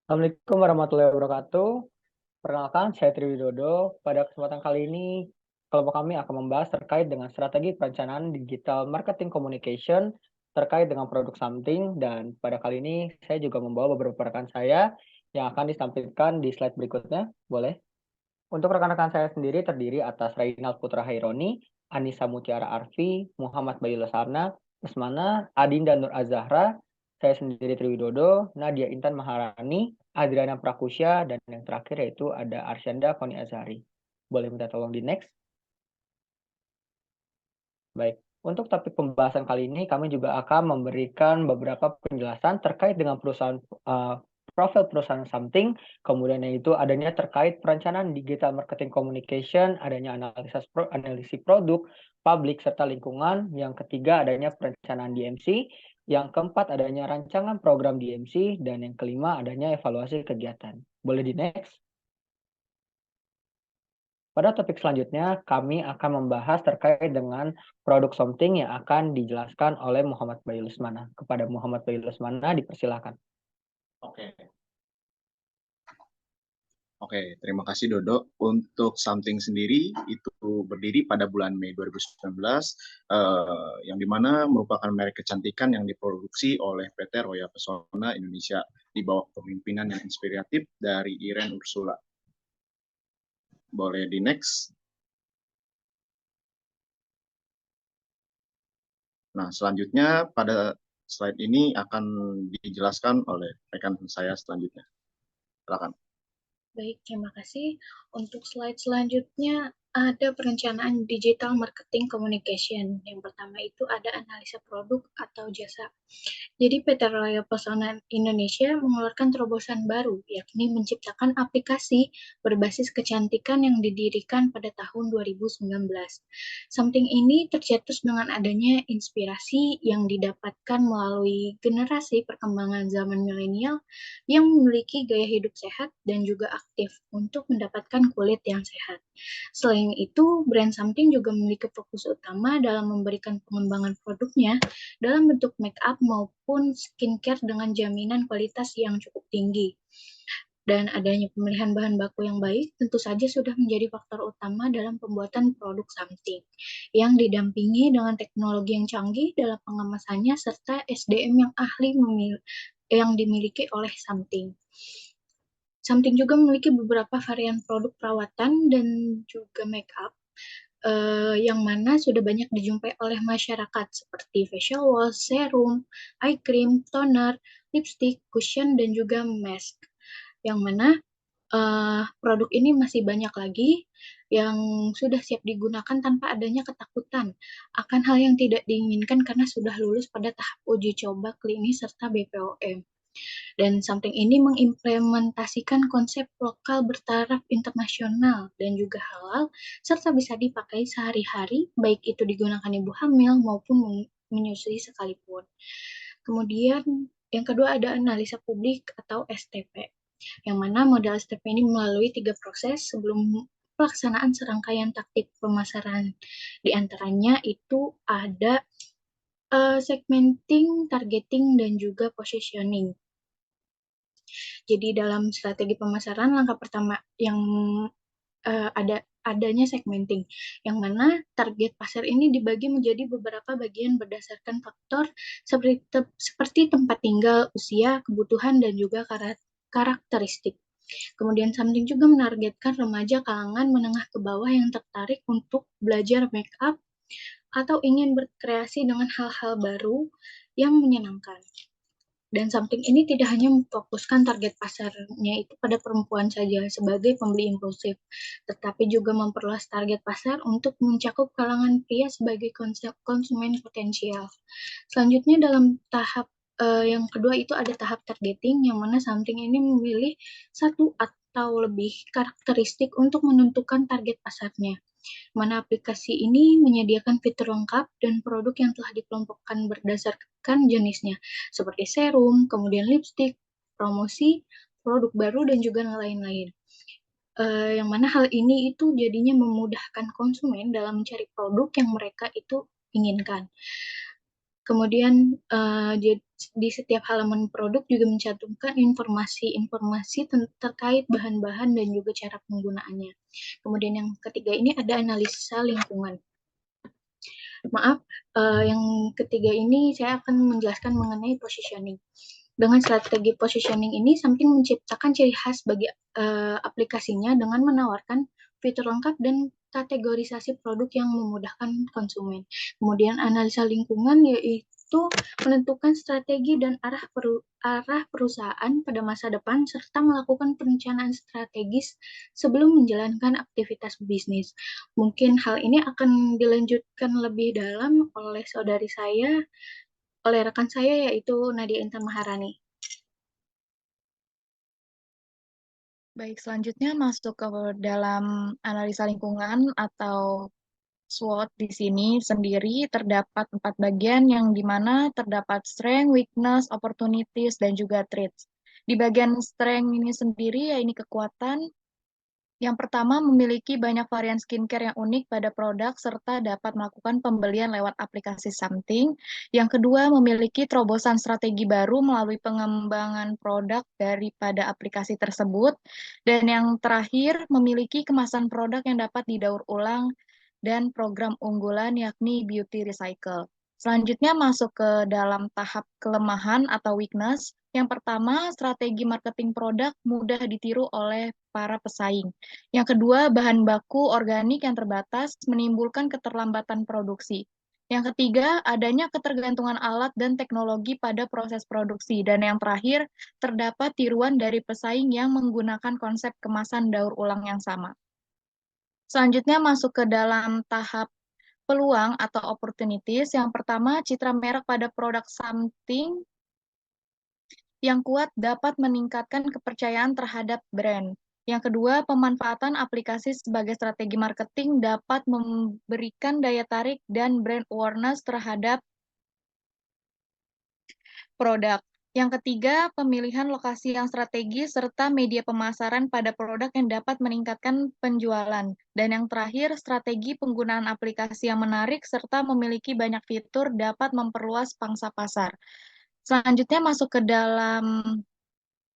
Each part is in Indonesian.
Assalamualaikum warahmatullahi wabarakatuh. Perkenalkan, saya Triwidodo. Pada kesempatan kali ini, kelompok kami akan membahas terkait dengan strategi perencanaan digital marketing communication terkait dengan produk something. Dan pada kali ini, saya juga membawa beberapa rekan saya yang akan ditampilkan di slide berikutnya. Boleh? Untuk rekan-rekan saya sendiri terdiri atas Rainal Putra Haironi, Anissa Mutiara Arfi, Muhammad Bayu Lesarna, Lesmana, Adinda Nur Azahra, saya sendiri Triwidodo, Nadia Intan Maharani, Adriana Prakusya, dan yang terakhir yaitu ada Arsyanda Foni Azhari. Boleh minta tolong di next? Baik, untuk topik pembahasan kali ini kami juga akan memberikan beberapa penjelasan terkait dengan profil perusahaan something, kemudian yaitu adanya terkait perencanaan digital marketing communication, adanya analisis produk, publik serta lingkungan, yang ketiga adanya perencanaan DMC, yang keempat adanya rancangan program DMC, dan yang kelima adanya evaluasi kegiatan. Boleh di next? Pada topik selanjutnya, kami akan membahas terkait dengan produk something yang akan dijelaskan oleh Muhammad Bayu Lesmana. Kepada Muhammad Bayu Lesmana, dipersilakan. Oke, oke, terima kasih Dodo. Untuk Something sendiri itu berdiri pada bulan Mei 2019, yang dimana merupakan merek kecantikan yang diproduksi oleh PT Royal Pesona Indonesia di bawah kepemimpinan yang inspiratif dari Iren Ursula. Boleh di next. Nah, selanjutnya pada slide ini akan dijelaskan oleh rekan saya selanjutnya. Silakan. Baik, terima kasih. Untuk slide selanjutnya ada perencanaan digital marketing communication. Yang pertama itu ada analisa produk atau jasa. Jadi PT Royal Pesona Indonesia mengeluarkan terobosan baru, yakni menciptakan aplikasi berbasis kecantikan yang didirikan pada tahun 2019. Something ini tercetus dengan adanya inspirasi yang didapatkan melalui generasi perkembangan zaman milenial yang memiliki gaya hidup sehat dan juga aktif untuk mendapatkan kulit yang sehat. Selain itu, brand Something juga memiliki fokus utama dalam memberikan pengembangan produknya dalam bentuk make up maupun skincare dengan jaminan kualitas yang cukup tinggi. Dan adanya pemilihan bahan baku yang baik tentu saja sudah menjadi faktor utama dalam pembuatan produk Something yang didampingi dengan teknologi yang canggih dalam pengemasannya serta SDM yang ahli yang dimiliki oleh Something. Something juga memiliki beberapa varian produk perawatan dan juga make up yang mana sudah banyak dijumpai oleh masyarakat seperti facial wash, serum, eye cream, toner, lipstick, cushion, dan juga mask. Yang mana produk ini masih banyak lagi yang sudah siap digunakan tanpa adanya ketakutan akan hal yang tidak diinginkan karena sudah lulus pada tahap uji coba klinis serta BPOM. Dan Something ini mengimplementasikan konsep lokal bertaraf internasional dan juga halal, serta bisa dipakai sehari-hari, baik itu digunakan ibu hamil maupun menyusui sekalipun. Kemudian yang kedua ada analisa publik atau STP, yang mana modal STP ini melalui 3 proses sebelum pelaksanaan serangkaian taktik pemasaran. Di antaranya itu ada segmenting, targeting, dan juga positioning. Jadi dalam strategi pemasaran langkah pertama yang adanya segmenting, yang mana target pasar ini dibagi menjadi beberapa bagian berdasarkan faktor seperti tempat tinggal, usia, kebutuhan, dan juga karakteristik. Kemudian Something juga menargetkan remaja kalangan menengah ke bawah yang tertarik untuk belajar make up atau ingin berkreasi dengan hal-hal baru yang menyenangkan. Dan Something ini tidak hanya memfokuskan target pasarnya itu pada perempuan saja sebagai pembeli impulsif, tetapi juga memperluas target pasar untuk mencakup kalangan pria sebagai konsumen potensial. Selanjutnya dalam tahap yang kedua itu ada tahap targeting, yang mana Something ini memilih satu atau lebih karakteristik untuk menentukan target pasarnya. Mana aplikasi ini menyediakan fitur lengkap dan produk yang telah dikelompokkan berdasarkan jenisnya, seperti serum, kemudian lipstick, promosi, produk baru, dan juga lain-lain. Yang mana hal ini itu jadinya memudahkan konsumen dalam mencari produk yang mereka itu inginkan. Kemudian di setiap halaman produk juga mencantumkan informasi-informasi terkait bahan-bahan dan juga cara penggunaannya. Kemudian yang ketiga ini ada analisa lingkungan. Maaf, yang ketiga ini saya akan menjelaskan mengenai positioning. Dengan strategi positioning ini, Something menciptakan ciri khas bagi aplikasinya dengan menawarkan fitur lengkap dan kategorisasi produk yang memudahkan konsumen. Kemudian analisa lingkungan yaitu menentukan strategi dan arah perusahaan pada masa depan serta melakukan perencanaan strategis sebelum menjalankan aktivitas bisnis. Mungkin hal ini akan dilanjutkan lebih dalam oleh oleh rekan saya yaitu Nadia Intan Maharani. Baik, selanjutnya masuk ke dalam analisa lingkungan atau SWOT. Di sini sendiri terdapat 4 bagian yang dimana terdapat strength, weakness, opportunities, dan juga threats. Di bagian strength ini sendiri, ya ini kekuatan. Yang pertama, memiliki banyak varian skincare yang unik pada produk serta dapat melakukan pembelian lewat aplikasi Something. Yang kedua, memiliki terobosan strategi baru melalui pengembangan produk daripada aplikasi tersebut. Dan yang terakhir, memiliki kemasan produk yang dapat didaur ulang dan program unggulan yakni Beauty Recycle. Selanjutnya masuk ke dalam tahap kelemahan atau weakness. Yang pertama, strategi marketing produk mudah ditiru oleh para pesaing. Yang kedua, bahan baku organik yang terbatas menimbulkan keterlambatan produksi. Yang ketiga, adanya ketergantungan alat dan teknologi pada proses produksi. Dan yang terakhir, terdapat tiruan dari pesaing yang menggunakan konsep kemasan daur ulang yang sama. Selanjutnya masuk ke dalam tahap peluang atau opportunities. Yang pertama, citra merek pada produk Something yang kuat dapat meningkatkan kepercayaan terhadap brand. Yang kedua, pemanfaatan aplikasi sebagai strategi marketing dapat memberikan daya tarik dan brand awareness terhadap produk. Yang ketiga, pemilihan lokasi yang strategis serta media pemasaran pada produk yang dapat meningkatkan penjualan. Dan yang terakhir, strategi penggunaan aplikasi yang menarik serta memiliki banyak fitur dapat memperluas pangsa pasar. Selanjutnya masuk ke dalam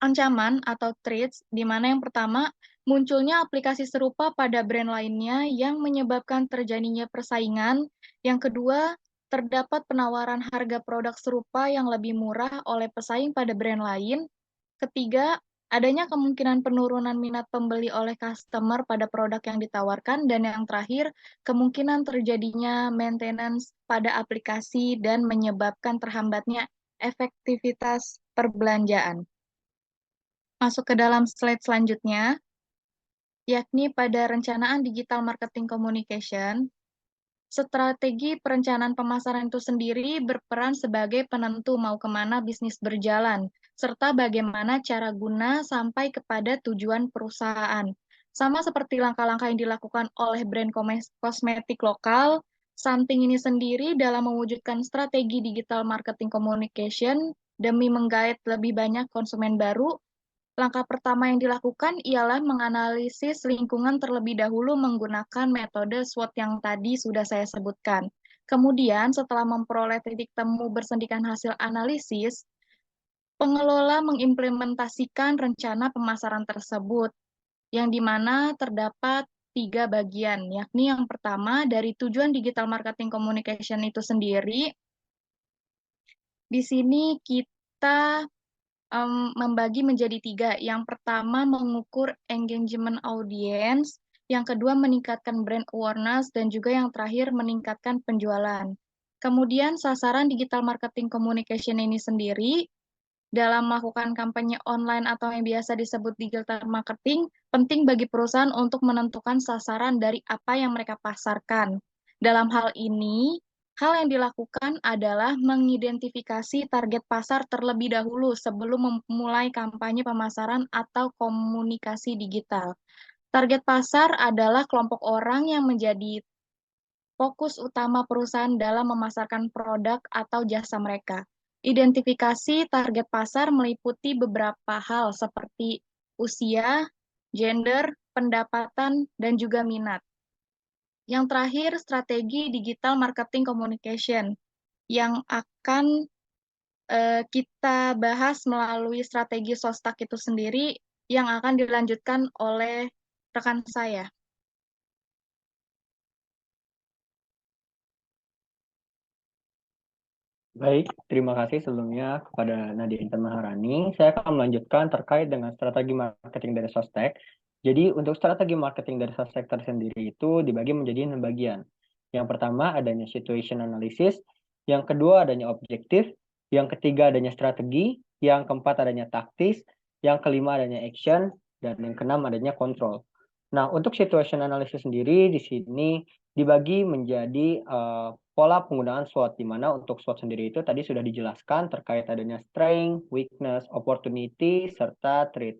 ancaman atau threats, di mana yang pertama, munculnya aplikasi serupa pada brand lainnya yang menyebabkan terjadinya persaingan. Yang kedua, terdapat penawaran harga produk serupa yang lebih murah oleh pesaing pada brand lain. Ketiga, adanya kemungkinan penurunan minat pembeli oleh customer pada produk yang ditawarkan. Dan yang terakhir, kemungkinan terjadinya maintenance pada aplikasi dan menyebabkan terhambatnya efektivitas perbelanjaan. Masuk ke dalam slide selanjutnya, yakni pada rencanaan digital marketing communication. Strategi perencanaan pemasaran itu sendiri berperan sebagai penentu mau kemana bisnis berjalan, serta bagaimana cara guna sampai kepada tujuan perusahaan. Sama seperti langkah-langkah yang dilakukan oleh brand kosmetik lokal, Something ini sendiri dalam mewujudkan strategi digital marketing communication demi menggait lebih banyak konsumen baru. Langkah pertama yang dilakukan ialah menganalisis lingkungan terlebih dahulu menggunakan metode SWOT yang tadi sudah saya sebutkan. Kemudian, setelah memperoleh titik temu bersendikan hasil analisis, pengelola mengimplementasikan rencana pemasaran tersebut, yang dimana terdapat 3 bagian, yakni yang pertama dari tujuan digital marketing communication itu sendiri. Di sini kita membagi menjadi 3. Yang pertama, mengukur engagement audience. Yang kedua, meningkatkan brand awareness. Dan juga yang terakhir, meningkatkan penjualan. Kemudian, sasaran digital marketing communication ini sendiri, dalam melakukan kampanye online atau yang biasa disebut digital marketing, penting bagi perusahaan untuk menentukan sasaran dari apa yang mereka pasarkan. Dalam hal ini, hal yang dilakukan adalah mengidentifikasi target pasar terlebih dahulu sebelum memulai kampanye pemasaran atau komunikasi digital. Target pasar adalah kelompok orang yang menjadi fokus utama perusahaan dalam memasarkan produk atau jasa mereka. Identifikasi target pasar meliputi beberapa hal seperti usia, gender, pendapatan, dan juga minat. Yang terakhir, strategi digital marketing communication. yang akan kita bahas melalui strategi Sostak itu sendiri yang akan dilanjutkan oleh rekan saya. Baik, terima kasih sebelumnya kepada Nadia Intan Maharani. Saya akan melanjutkan terkait dengan strategi marketing dari Sostek. Jadi untuk strategi marketing dari Sostek tersendiri itu dibagi menjadi 6 bagian. Yang pertama adanya situation analysis, yang kedua adanya objektif, yang ketiga adanya strategi, yang keempat adanya taktis, yang kelima adanya action, dan yang keenam adanya control. Nah, untuk situation analysis sendiri di sini dibagi menjadi pola penggunaan SWOT, di mana untuk SWOT sendiri itu tadi sudah dijelaskan terkait adanya strength, weakness, opportunity, serta threat.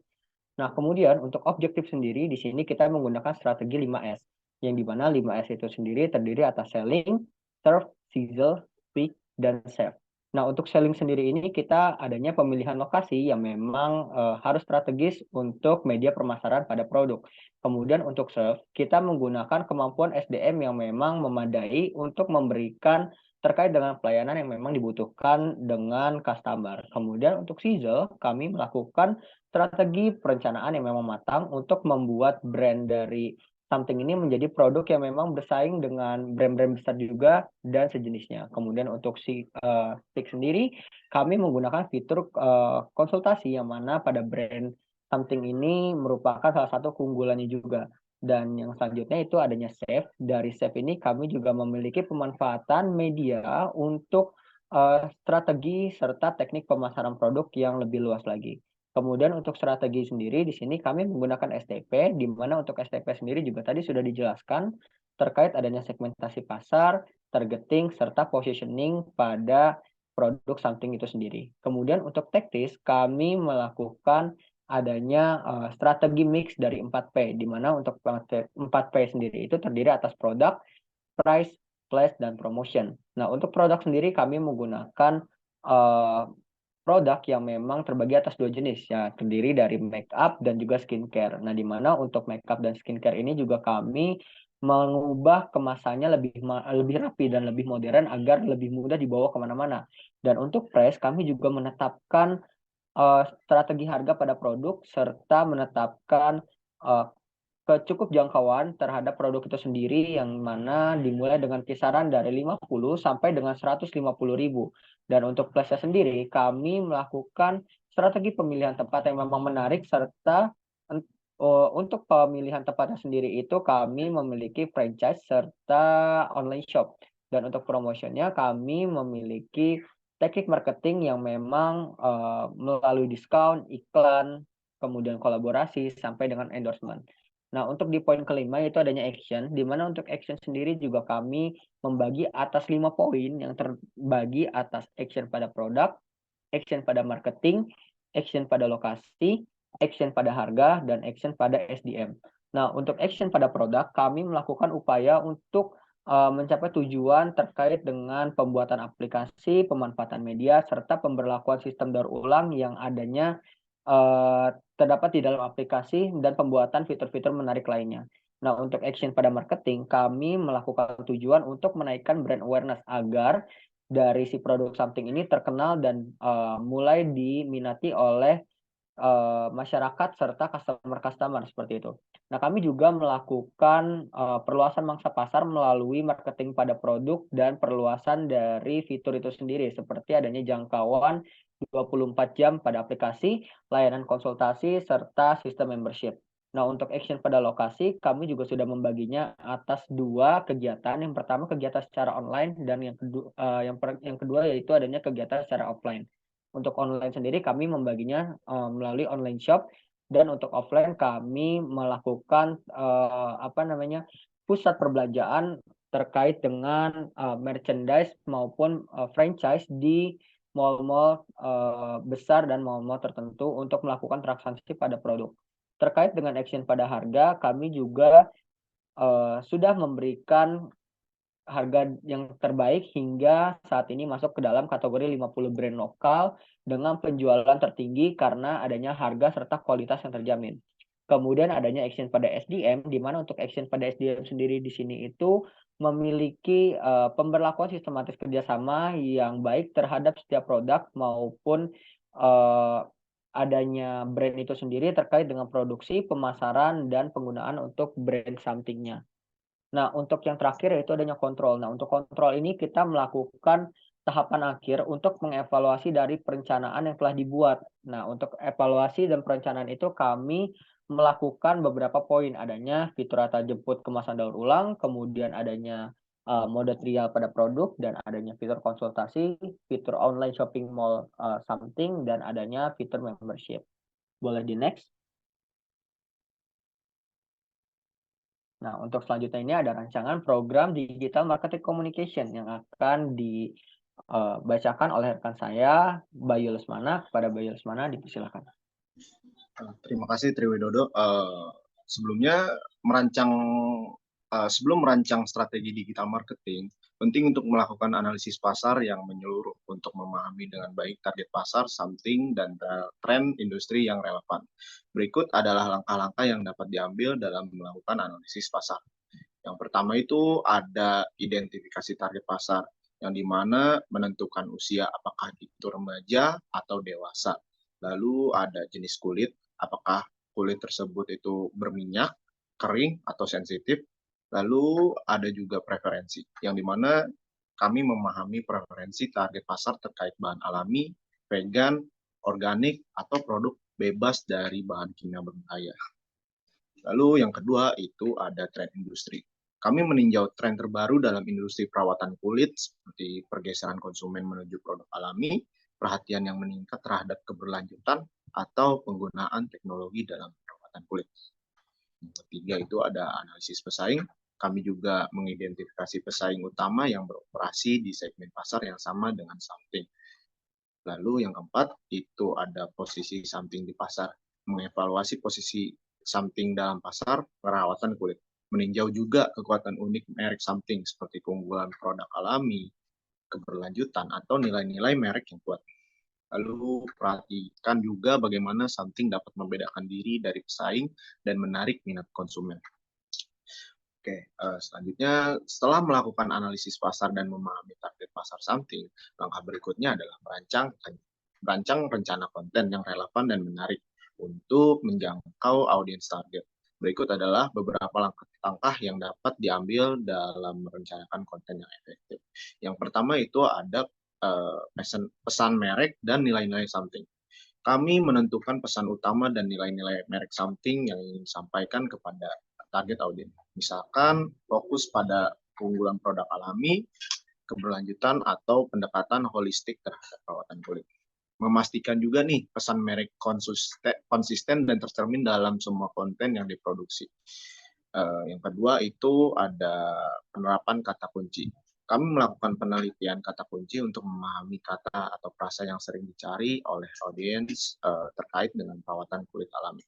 Nah, kemudian untuk objektif sendiri, di sini kita menggunakan strategi 5S, yang di mana 5S itu sendiri terdiri atas selling, serve, sizzle, speak, dan save. Nah, untuk selling sendiri ini kita adanya pemilihan lokasi yang memang harus strategis untuk media pemasaran pada produk. Kemudian untuk serve, kita menggunakan kemampuan SDM yang memang memadai untuk memberikan terkait dengan pelayanan yang memang dibutuhkan dengan customer. Kemudian untuk sizzle, kami melakukan strategi perencanaan yang memang matang untuk membuat brand dari something ini menjadi produk yang memang bersaing dengan brand-brand besar juga dan sejenisnya. Kemudian untuk si Stick sendiri, kami menggunakan fitur konsultasi yang mana pada brand something ini merupakan salah satu keunggulannya juga. Dan yang selanjutnya itu adanya Save. Dari Save ini kami juga memiliki pemanfaatan media untuk strategi serta teknik pemasaran produk yang lebih luas lagi. Kemudian untuk strategi sendiri di sini kami menggunakan STP, di mana untuk STP sendiri juga tadi sudah dijelaskan terkait adanya segmentasi pasar, targeting, serta positioning pada produk something itu sendiri. Kemudian untuk taktis, kami melakukan adanya strategi mix dari 4P, di mana untuk 4P sendiri itu terdiri atas produk, price, place, dan promotion. Nah, untuk produk sendiri kami menggunakan produk yang memang terbagi atas 2 jenis, ya, terdiri dari make up dan juga skincare. Nah, di mana untuk make up dan skincare ini juga kami mengubah kemasannya lebih rapi dan lebih modern agar lebih mudah dibawa kemana-mana. Dan untuk price, kami juga menetapkan strategi harga pada produk serta menetapkan cukup jangkauan terhadap produk itu sendiri yang mana dimulai dengan kisaran dari 50 sampai dengan 150.000. Dan untuk place sendiri kami melakukan strategi pemilihan tempat yang memang menarik serta untuk pemilihan tempatnya sendiri itu kami memiliki franchise serta online shop. Dan untuk promotionnya kami memiliki teknik marketing yang memang melalui diskon, iklan, kemudian kolaborasi sampai dengan endorsement. Nah, untuk di poin kelima yaitu adanya action, di mana untuk action sendiri juga kami membagi atas 5 poin yang terbagi atas action pada produk, action pada marketing, action pada lokasi, action pada harga, dan action pada SDM. Nah, untuk action pada produk, kami melakukan upaya untuk mencapai tujuan terkait dengan pembuatan aplikasi, pemanfaatan media, serta pemberlakuan sistem daur ulang yang adanya terdapat di dalam aplikasi dan pembuatan fitur-fitur menarik lainnya. Nah, untuk action pada marketing, kami melakukan tujuan untuk menaikkan brand awareness agar dari si produk something ini terkenal dan mulai diminati oleh masyarakat serta customer-customer seperti itu. Nah, kami juga melakukan perluasan mangsa pasar melalui marketing pada produk dan perluasan dari fitur itu sendiri seperti adanya jangkauan 24 jam pada aplikasi, layanan konsultasi, serta sistem membership. Nah, untuk action pada lokasi, kami juga sudah membaginya atas 2 kegiatan. Yang pertama kegiatan secara online dan yang kedua yaitu adanya kegiatan secara offline. Untuk online sendiri kami membaginya melalui online shop dan untuk offline kami melakukan pusat perbelanjaan terkait dengan merchandise maupun franchise di mall-mall besar dan mall-mall tertentu untuk melakukan transaksi pada produk. Terkait dengan action pada harga, kami juga sudah memberikan harga yang terbaik hingga saat ini masuk ke dalam kategori 50 brand lokal dengan penjualan tertinggi karena adanya harga serta kualitas yang terjamin. Kemudian adanya action pada SDM, di mana untuk action pada SDM sendiri di sini itu memiliki pemberlakuan sistematis kerjasama yang baik terhadap setiap produk maupun adanya brand itu sendiri terkait dengan produksi, pemasaran, dan penggunaan untuk brand something-nya. Nah, untuk yang terakhir yaitu adanya kontrol. Nah, untuk kontrol ini kita melakukan tahapan akhir untuk mengevaluasi dari perencanaan yang telah dibuat. Nah, untuk evaluasi dan perencanaan itu kami melakukan beberapa poin, adanya fitur antar jemput kemasan daur ulang, kemudian adanya mode trial pada produk, dan adanya fitur konsultasi, fitur online shopping mall something, dan adanya fitur membership. Boleh di next. Nah, untuk selanjutnya ini ada rancangan program digital marketing communication yang akan dibacakan oleh rekan saya, Bayu Lesmana. Kepada Bayu Lesmana, dipersilakan. Terima kasih Triwidodo. Sebelumnya sebelum merancang strategi digital marketing, penting untuk melakukan analisis pasar yang menyeluruh untuk memahami dengan baik target pasar, something, dan tren industri yang relevan. Berikut adalah langkah-langkah yang dapat diambil dalam melakukan analisis pasar. Yang pertama itu ada identifikasi target pasar, yang dimana menentukan usia apakah itu remaja atau dewasa. Lalu ada jenis kulit, apakah kulit tersebut itu berminyak, kering, atau sensitif. Lalu ada juga preferensi, yang dimana kami memahami preferensi target pasar terkait bahan alami, vegan, organik, atau produk bebas dari bahan kimia berbahaya. Lalu yang kedua itu ada tren industri. Kami meninjau tren terbaru dalam industri perawatan kulit seperti pergeseran konsumen menuju produk alami, perhatian yang meningkat terhadap keberlanjutan, atau penggunaan teknologi dalam perawatan kulit. Yang ketiga itu ada analisis pesaing. Kami juga mengidentifikasi pesaing utama yang beroperasi di segmen pasar yang sama dengan something. Lalu yang keempat itu ada posisi something di pasar. Mengevaluasi posisi something dalam pasar perawatan kulit. Meninjau juga kekuatan unik merek something seperti keunggulan produk alami, keberlanjutan, atau nilai-nilai merek yang kuat. Lalu perhatikan juga bagaimana something dapat membedakan diri dari pesaing dan menarik minat konsumen. Oke, selanjutnya setelah melakukan analisis pasar dan memahami target pasar something, langkah berikutnya adalah merancang rencana konten yang relevan dan menarik untuk menjangkau audiens target. Berikut adalah beberapa langkah yang dapat diambil dalam merencanakan konten yang efektif. Yang pertama itu ada pesan merek dan nilai-nilai something. Kami menentukan pesan utama dan nilai-nilai merek something yang ingin disampaikan kepada target audiens. Misalkan fokus pada keunggulan produk alami, keberlanjutan, atau pendekatan holistik terhadap perawatan kulit. Memastikan juga nih pesan merek konsisten dan tercermin dalam semua konten yang diproduksi. Yang kedua itu ada penerapan kata kunci. Kami melakukan penelitian kata kunci untuk memahami kata atau frasa yang sering dicari oleh audiens terkait dengan perawatan kulit alami.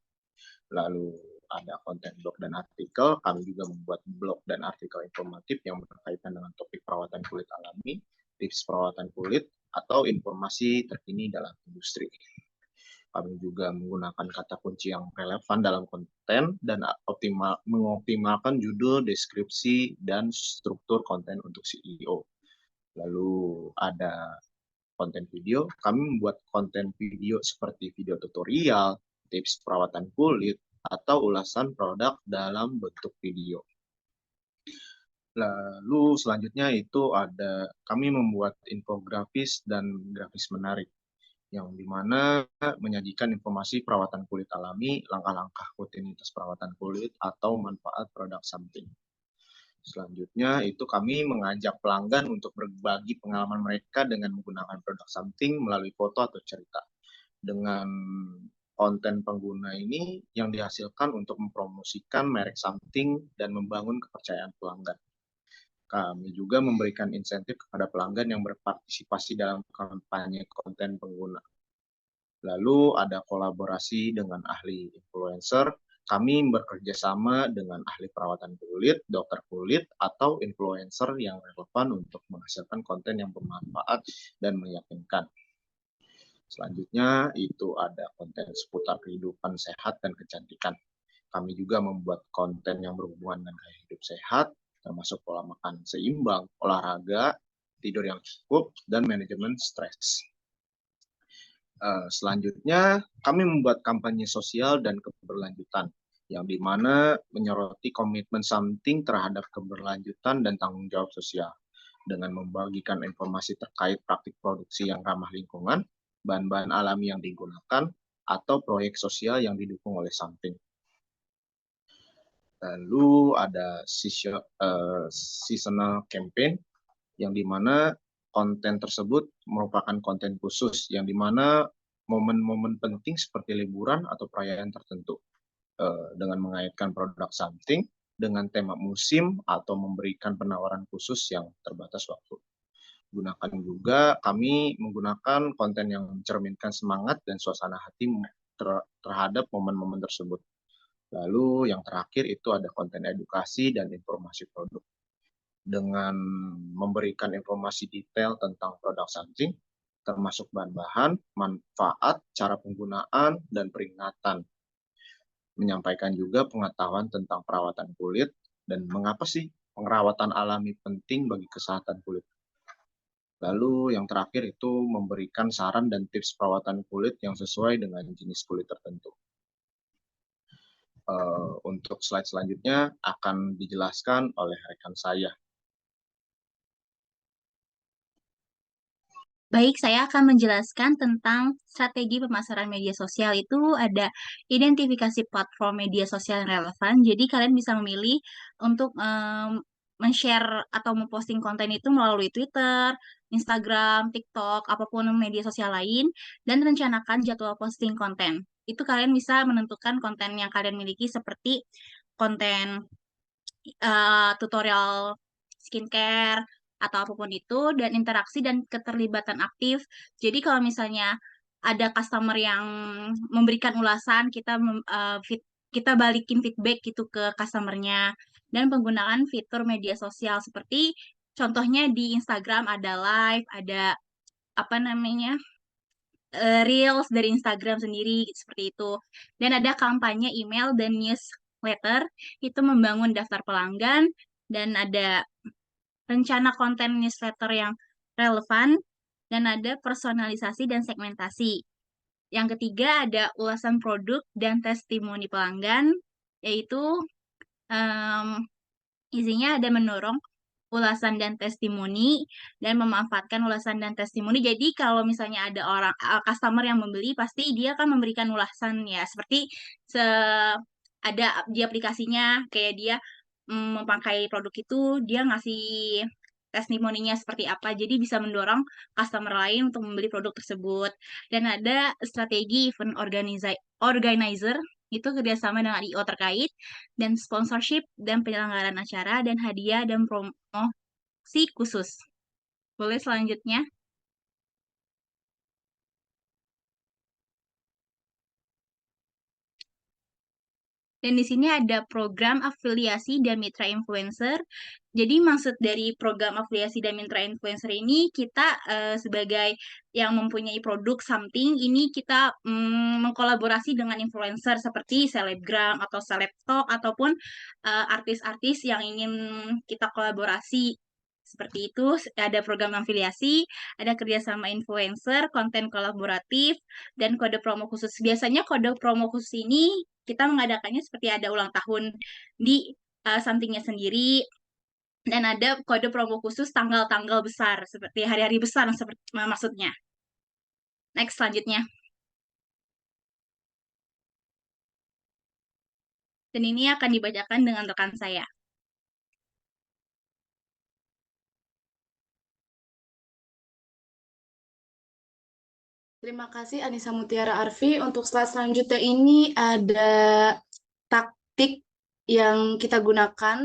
Lalu ada konten blog dan artikel. Kami juga membuat blog dan artikel informatif yang berkaitan dengan topik perawatan kulit alami, tips perawatan kulit, atau informasi terkini dalam industri. Kami juga menggunakan kata kunci yang relevan dalam konten dan mengoptimalkan judul, deskripsi, dan struktur konten untuk SEO. Lalu ada konten video. Kami membuat konten video seperti video tutorial, tips perawatan kulit, atau ulasan produk dalam bentuk video. Lalu selanjutnya itu ada kami membuat infografis dan grafis menarik, yang dimana menyajikan informasi perawatan kulit alami, langkah-langkah rutinitas perawatan kulit, atau manfaat produk something. Selanjutnya itu kami mengajak pelanggan untuk berbagi pengalaman mereka dengan menggunakan produk something melalui foto atau cerita. Dengan konten pengguna ini yang dihasilkan untuk mempromosikan merek something dan membangun kepercayaan pelanggan. Kami juga memberikan insentif kepada pelanggan yang berpartisipasi dalam kampanye konten pengguna. Lalu ada kolaborasi dengan ahli influencer. Kami bekerja sama dengan ahli perawatan kulit, dokter kulit, atau influencer yang relevan untuk menghasilkan konten yang bermanfaat dan meyakinkan. Selanjutnya itu ada konten seputar kehidupan sehat dan kecantikan. Kami juga membuat konten yang berhubungan dengan gaya hidup sehat, termasuk pola makan seimbang, olahraga, tidur yang cukup, dan manajemen stres. Selanjutnya, kami membuat kampanye sosial dan keberlanjutan, yang dimana menyoroti komitmen Something terhadap keberlanjutan dan tanggung jawab sosial, dengan membagikan informasi terkait praktik produksi yang ramah lingkungan, bahan-bahan alami yang digunakan, atau proyek sosial yang didukung oleh Something. Lalu ada seasonal campaign, yang dimana konten tersebut merupakan konten khusus, yang dimana momen-momen penting seperti liburan atau perayaan tertentu, dengan mengaitkan produk Something dengan tema musim atau memberikan penawaran khusus yang terbatas waktu. Gunakan juga, kami menggunakan konten yang mencerminkan semangat dan suasana hati terhadap momen-momen tersebut. Lalu yang terakhir itu ada konten edukasi dan informasi produk, dengan memberikan informasi detail tentang produk Something, termasuk bahan-bahan, manfaat, cara penggunaan, dan peringatan. Menyampaikan juga pengetahuan tentang perawatan kulit dan mengapa sih perawatan alami penting bagi kesehatan kulit. Lalu yang terakhir itu memberikan saran dan tips perawatan kulit yang sesuai dengan jenis kulit tertentu. Untuk slide selanjutnya akan dijelaskan oleh rekan saya. Baik, saya akan menjelaskan tentang strategi pemasaran media sosial. Itu ada identifikasi platform media sosial yang relevan. Jadi kalian bisa memilih untuk men-share atau memposting konten itu melalui Twitter, Instagram, TikTok, apapun media sosial lain, dan rencanakan jadwal posting konten. Itu kalian bisa menentukan konten yang kalian miliki seperti konten tutorial skincare, atau apapun itu, dan interaksi dan keterlibatan aktif. Jadi kalau misalnya ada customer yang memberikan ulasan, kita balikin feedback gitu ke customernya, dan penggunaan fitur media sosial seperti contohnya di Instagram ada live, ada apa namanya reels dari Instagram sendiri seperti itu, dan ada kampanye email dan newsletter itu membangun daftar pelanggan, dan ada rencana konten newsletter yang relevan, dan ada personalisasi dan segmentasi. Yang ketiga ada ulasan produk dan testimoni pelanggan, yaitu isinya ada mendorong ulasan dan testimoni dan memanfaatkan ulasan dan testimoni. Jadi kalau misalnya ada orang customer yang membeli, pasti dia akan memberikan ulasan ya, seperti ada di aplikasinya kayak dia memakai produk itu, dia ngasih testimoninya seperti apa, jadi bisa mendorong customer lain untuk membeli produk tersebut. Dan ada strategi event organizer, itu kerjasama dengan I.O. terkait, dan sponsorship, dan penyelenggaraan acara, dan hadiah, dan promosi khusus. Boleh selanjutnya? Dan di sini ada program afiliasi dan mitra influencer. Jadi maksud dari program afiliasi dan mitra influencer ini, kita sebagai yang mempunyai produk Something, ini kita mengkolaborasi dengan influencer seperti selebgram atau selebtalk ataupun artis-artis yang ingin kita kolaborasi. Seperti itu, ada program afiliasi, ada kerjasama influencer, konten kolaboratif, dan kode promo khusus. Biasanya kode promo khusus ini kita mengadakannya seperti ada ulang tahun di Something-nya sendiri, dan ada kode promo khusus tanggal-tanggal besar, seperti hari-hari besar maksudnya. Next, selanjutnya. Dan ini akan dibacakan dengan rekan saya. Terima kasih Anissa Mutiara Arfi. Untuk slide selanjutnya ini ada taktik yang kita gunakan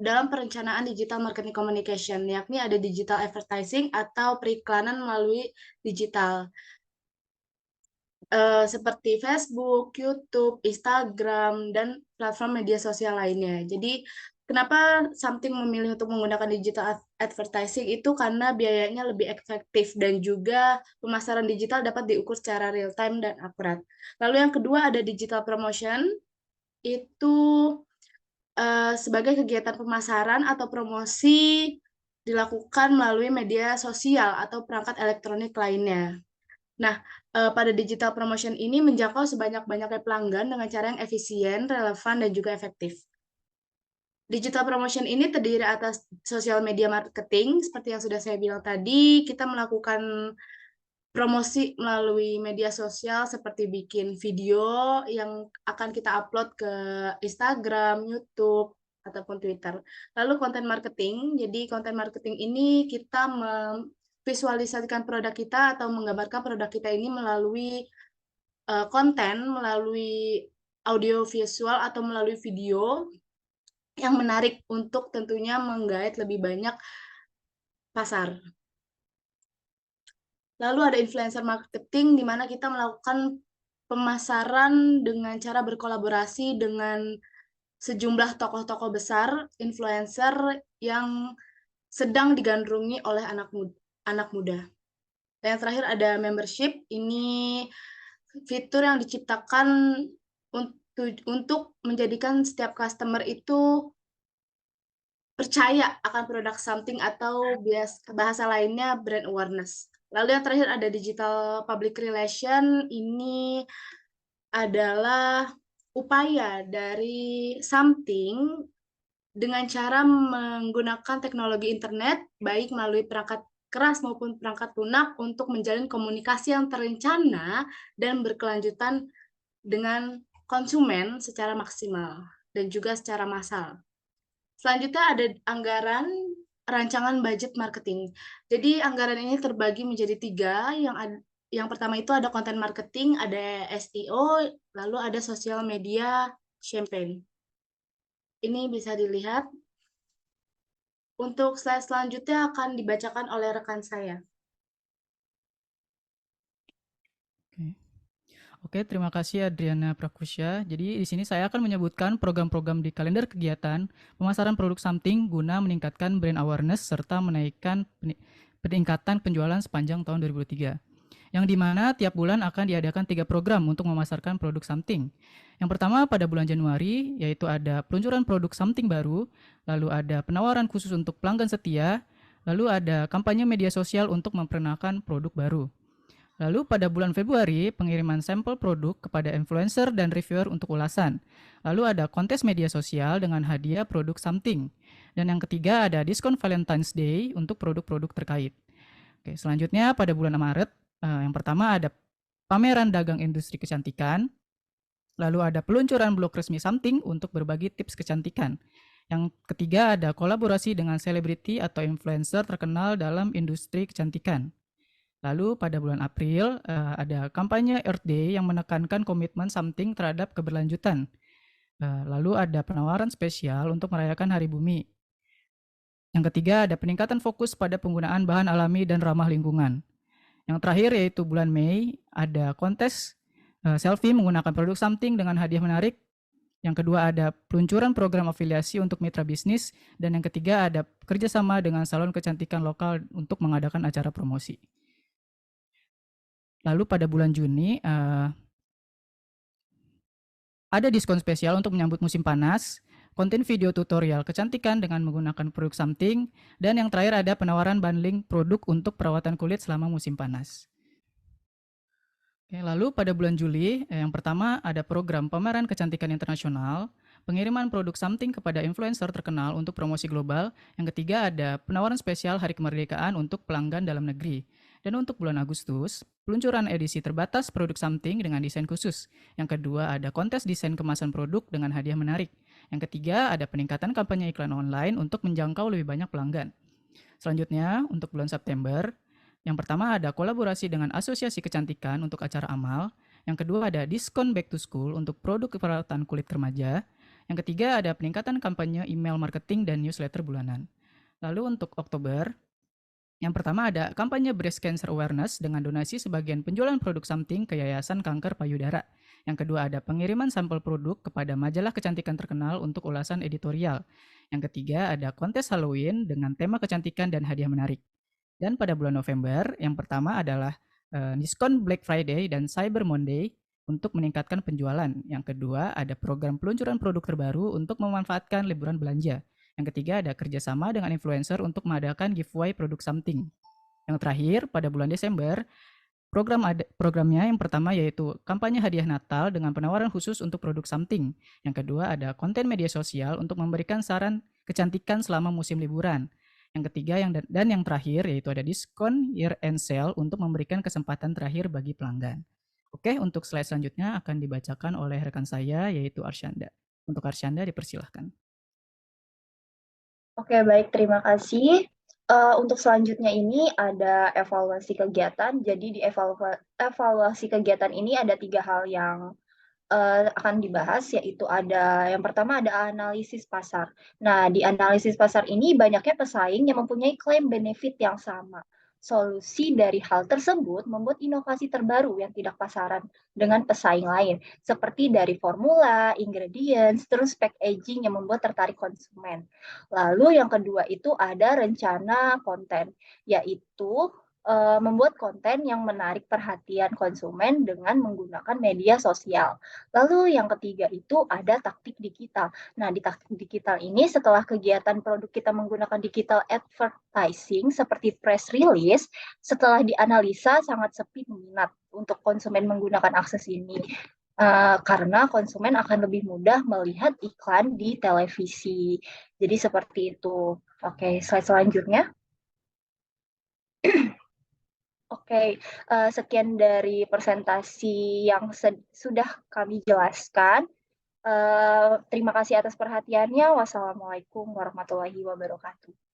dalam perencanaan digital marketing communication, yakni ada digital advertising atau periklanan melalui digital. Seperti Facebook, YouTube, Instagram, dan platform media sosial lainnya. Jadi, kenapa Something memilih untuk menggunakan digital advertising itu karena biayanya lebih efektif dan juga pemasaran digital dapat diukur secara real time dan akurat. Lalu yang kedua ada digital promotion, itu sebagai kegiatan pemasaran atau promosi dilakukan melalui media sosial atau perangkat elektronik lainnya. Nah, pada digital promotion ini menjangkau sebanyak-banyaknya pelanggan dengan cara yang efisien, relevan, dan juga efektif. Digital promotion ini terdiri atas social media marketing, seperti yang sudah saya bilang tadi, kita melakukan promosi melalui media sosial seperti bikin video yang akan kita upload ke Instagram, YouTube, ataupun Twitter. Lalu content marketing, jadi content marketing ini kita memvisualisasikan produk kita atau menggambarkan produk kita ini melalui konten, melalui audio visual atau melalui video yang menarik untuk tentunya menggait lebih banyak pasar. Lalu ada influencer marketing, di mana kita melakukan pemasaran dengan cara berkolaborasi dengan sejumlah tokoh-tokoh besar, influencer yang sedang digandrungi oleh anak muda. Dan yang terakhir ada membership, ini fitur yang diciptakan untuk menjadikan setiap customer itu percaya akan produk something atau bahasa lainnya brand awareness. Lalu yang terakhir ada digital public relation, ini adalah upaya dari something dengan cara menggunakan teknologi internet, baik melalui perangkat keras maupun perangkat lunak untuk menjalin komunikasi yang terencana dan berkelanjutan dengan konsumen secara maksimal dan juga secara massal. Selanjutnya ada anggaran rancangan budget marketing. Jadi anggaran ini terbagi menjadi 3. Yang pertama itu ada content marketing, ada SEO, lalu ada social media campaign. Ini bisa dilihat. Untuk slide selanjutnya akan dibacakan oleh rekan saya. Oke, terima kasih Adriana Prakusya. Jadi di sini saya akan menyebutkan program-program di kalender kegiatan pemasaran produk something guna meningkatkan brand awareness serta menaikkan peningkatan penjualan sepanjang tahun 2023. Yang dimana tiap bulan akan diadakan 3 program untuk memasarkan produk something. Yang pertama pada bulan Januari, yaitu ada peluncuran produk something baru, lalu ada penawaran khusus untuk pelanggan setia, lalu ada kampanye media sosial untuk memperkenalkan produk baru. Lalu pada bulan Februari, pengiriman sampel produk kepada influencer dan reviewer untuk ulasan. Lalu ada kontes media sosial dengan hadiah produk something. Dan yang ketiga ada diskon Valentine's Day untuk produk-produk terkait. Oke, selanjutnya pada bulan Maret, yang pertama ada pameran dagang industri kecantikan. Lalu ada peluncuran blog resmi something untuk berbagi tips kecantikan. Yang ketiga ada kolaborasi dengan selebriti atau influencer terkenal dalam industri kecantikan. Lalu pada bulan April ada kampanye Earth Day yang menekankan komitmen something terhadap keberlanjutan. Lalu ada penawaran spesial untuk merayakan Hari Bumi. Yang ketiga ada peningkatan fokus pada penggunaan bahan alami dan ramah lingkungan. Yang terakhir yaitu bulan Mei ada kontes selfie menggunakan produk something dengan hadiah menarik. Yang kedua ada peluncuran program afiliasi untuk mitra bisnis. Dan yang ketiga ada kerjasama dengan salon kecantikan lokal untuk mengadakan acara promosi. Lalu pada bulan Juni ada diskon spesial untuk menyambut musim panas, konten video tutorial kecantikan dengan menggunakan produk something, dan yang terakhir ada penawaran bundling produk untuk perawatan kulit selama musim panas. Oke, lalu pada bulan Juli, yang pertama ada program pameran kecantikan internasional, pengiriman produk something kepada influencer terkenal untuk promosi global. Yang ketiga ada penawaran spesial Hari Kemerdekaan untuk pelanggan dalam negeri. Dan untuk bulan Agustus, peluncuran edisi terbatas produk something dengan desain khusus. Yang kedua ada kontes desain kemasan produk dengan hadiah menarik. Yang ketiga ada peningkatan kampanye iklan online untuk menjangkau lebih banyak pelanggan. Selanjutnya untuk bulan September, yang pertama ada kolaborasi dengan Asosiasi Kecantikan untuk acara amal. Yang kedua ada diskon back to school untuk produk perawatan kulit remaja. Yang ketiga ada peningkatan kampanye email marketing dan newsletter bulanan. Lalu untuk Oktober, yang pertama ada kampanye breast cancer awareness dengan donasi sebagian penjualan produk something ke Yayasan Kanker Payudara. Yang kedua ada pengiriman sampel produk kepada majalah kecantikan terkenal untuk ulasan editorial. Yang ketiga ada kontes Halloween dengan tema kecantikan dan hadiah menarik. Dan pada bulan November, yang pertama adalah diskon Black Friday dan Cyber Monday untuk meningkatkan penjualan. Yang kedua, ada program peluncuran produk terbaru untuk memanfaatkan liburan belanja. Yang ketiga, ada kerjasama dengan influencer untuk mengadakan giveaway produk something. Yang terakhir, pada bulan Desember, programnya yang pertama yaitu kampanye hadiah Natal dengan penawaran khusus untuk produk something. Yang kedua ada konten media sosial untuk memberikan saran kecantikan selama musim liburan. Yang ketiga dan yang terakhir yaitu ada diskon year end sale untuk memberikan kesempatan terakhir bagi pelanggan. Oke, untuk slide selanjutnya akan dibacakan oleh rekan saya yaitu Arsyanda. Untuk Arsyanda dipersilahkan. Oke, baik, terima kasih. Untuk selanjutnya ini ada evaluasi kegiatan. Jadi di evaluasi kegiatan ini ada 3 hal yang akan dibahas, yaitu yang pertama ada analisis pasar. Nah, di analisis pasar ini banyaknya pesaing yang mempunyai klaim benefit yang sama. Solusi dari hal tersebut membuat inovasi terbaru yang tidak pasaran dengan pesaing lain, seperti dari formula, ingredients, terus packaging yang membuat tertarik konsumen. Lalu yang kedua itu ada rencana konten, yaitu membuat konten yang menarik perhatian konsumen dengan menggunakan media sosial. Lalu yang ketiga itu ada taktik digital. Nah, di taktik digital ini setelah kegiatan produk kita menggunakan digital advertising seperti press release, setelah dianalisa sangat sepi minat untuk konsumen menggunakan akses ini. Karena konsumen akan lebih mudah melihat iklan di televisi. Jadi seperti itu. Oke, slide selanjutnya. Oke, sekian dari presentasi yang sudah kami jelaskan. Terima kasih atas perhatiannya. Wassalamualaikum warahmatullahi wabarakatuh.